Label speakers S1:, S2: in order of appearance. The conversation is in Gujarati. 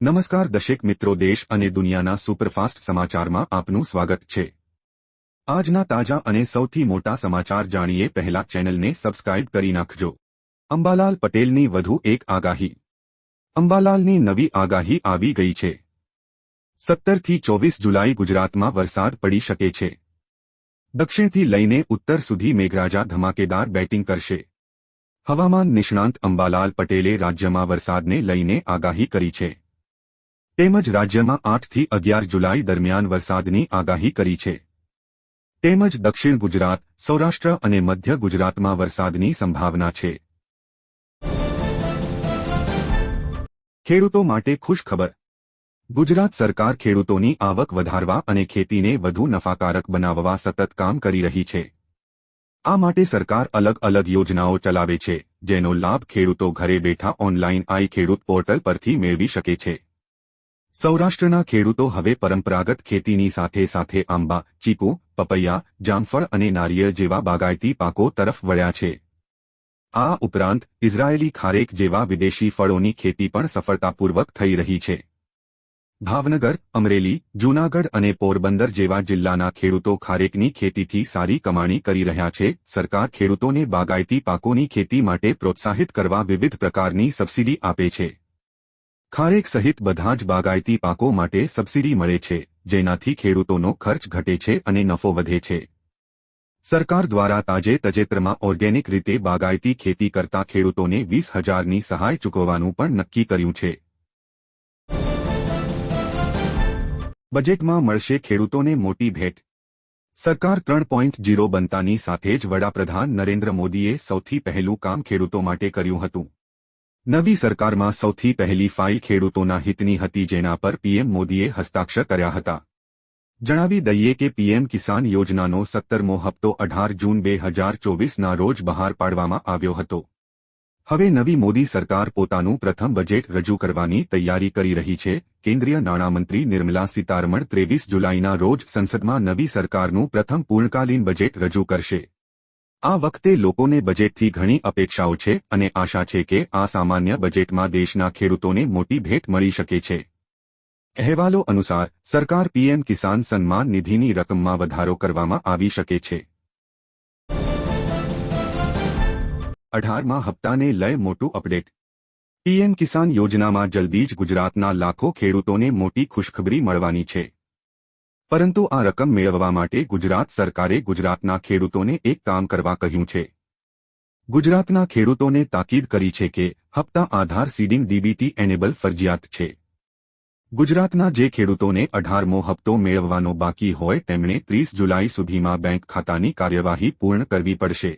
S1: નમસ્કાર દર્શક મિત્રો, દેશ અને દુનિયાના સુપરફાસ્ટ સમાચારમાં આપનું સ્વાગત છે। આજના તાજા અને સૌથી મોટા સમાચાર જાણીએ પહેલા ચેનલને સબસ્ક્રાઇબ કરી નાખજો। અંબાલાલ પટેલની વધુ એક આગાહી। અંબાલાલની નવી આગાહી આવી ગઈ છે। 17 થી 24 જુલાઈ ગુજરાતમાં વરસાદ પડી શકે છે। દક્ષિણથી લઈને ઉત્તર સુધી મેઘરાજા ધમાકેદાર બેટિંગ કરશે। હવામાન નિષ્ણાંત અંબાલાલ પટેલે રાજ્યમાં વરસાદને લઈને આગાહી કરી છે। તેમજ રાજ્યમાં 8 થી 11 જુલાઈ દરમિયાન વરસાદની આગાહી કરી છે। તેમજ દક્ષિણ ગુજરાત, સૌરાષ્ટ્ર અને મધ્ય ગુજરાતમાં વરસાદની સંભાવના છે। ખેડૂતો માટે ખુશખબર। ગુજરાત સરકાર ખેડૂતોની આવક વધારવા અને ખેતીને વધુ નફાકારક બનાવવા સતત કામ કરી રહી છે। આ માટે સરકાર અલગ અલગ યોજનાઓ ચલાવે છે, જેનો લાભ ખેડૂતો ઘરે બેઠા ઓનલાઈન આઈ ખેડૂત પોર્ટલ પરથી મેળવી શકે છે। સૌરાષ્ટ્રના ખેડૂતો હવે પરંપરાગત ખેતીની સાથે સાથે આંબા, ચીકુ, પપૈયા, જામફળ અને નારિયેળ જેવા બાગાયતી પાકો તરફ વળ્યા છે। આ ઉપરાંત ઇઝરાયેલી ખારેક જેવા વિદેશી ફળોની ખેતી પણ સફળતાપૂર્વક થઈ રહી છે। ભાવનગર, અમરેલી, જૂનાગઢ અને પોરબંદર જેવા જિલ્લાના ખેડૂતો ખારેકની ખેતીથી સારી કમાણી કરી રહ્યા છે। સરકાર ખેડૂતોને બાગાયતી પાકોની ખેતી માટે પ્રોત્સાહિત કરવા વિવિધ પ્રકારની સબસિડી આપે છે। ખારેક સહિત બધા જ બાગાયતી પાકો માટે સબસિડી મળે છે, જેનાથી ખેડૂતોનો ખર્ચ ઘટે છે અને નફો વધે છે। સરકાર દ્વારા તાજેતરમાં ઓર્ગેનિક રીતે બાગાયતી ખેતી કરતા ખેડૂતોને 20,000ની સહાય ચૂકવવાનું પણ નક્કી કર્યું છે। બજેટમાં મળશે ખેડૂતોને મોટી ભેટ। સરકાર 3.0 બનતાની સાથે જ વડાપ્રધાન નરેન્દ્ર મોદીએ સૌથી પહેલું કામ ખેડૂતો માટે કર્યું હતું। નવી સરકારમાં સૌથી પહેલી ફાઇલ ખેડૂતોના હિતની હતી, જેના પર પીએમ મોદીએ હસ્તાક્ષર કર્યા હતા। જણાવી દઈએ કે પીએમ કિસાન યોજનાનો 17મો હપ્તો 18 જૂન 2024ના રોજ બહાર પાડવામાં આવ્યો હતો। હવે નવી મોદી સરકાર પોતાનું પ્રથમ બજેટ રજૂ કરવાની તૈયારી કરી રહી છે। કેન્દ્રીય નાણામંત્રી નિર્મલા સીતારમણ 23 જુલાઈના રોજ સંસદમાં નવી સરકારનું પ્રથમ પૂર્ણકાલીન બજેટ રજૂ કરશે। આ વખતે લોકોને બજેટથી ઘણી અપેક્ષાઓ છે અને આશા છે કે આ સામાન્ય બજેટમાં દેશના ખેડૂતોને મોટી ભેટ મળી શકે છે। અહેવાલો અનુસાર સરકાર પીએમ કિસાન સન્માન નિધિની રકમમાં વધારો કરવામાં આવી શકે છે। 18મા હપ્તાને લઈ મોટું અપડેટ। પીએમ કિસાન યોજનામાં જલ્દી જ ગુજરાતના લાખો ખેડૂતોને મોટી ખુશખબરી મળવાની છે। પરંતુ આ રકમ મેળવવા માટે ગુજરાત સરકારે ગુજરાતના ખેડૂતોને એક કામ કરવા કહ્યું છે। ગુજરાતના ખેડૂતોને તાકીદ કરી છે કે હપ્તા આધાર સીડિંગ ડીબીટી એનેબલ ફરજિયાત છે। ગુજરાતના જે ખેડૂતોને 18મો હપ્તો મેળવવાનો બાકી હોય તેમણે 30 જુલાઈ સુધીમાં બેંક ખાતાની કાર્યવાહી પૂર્ણ કરવી પડશે।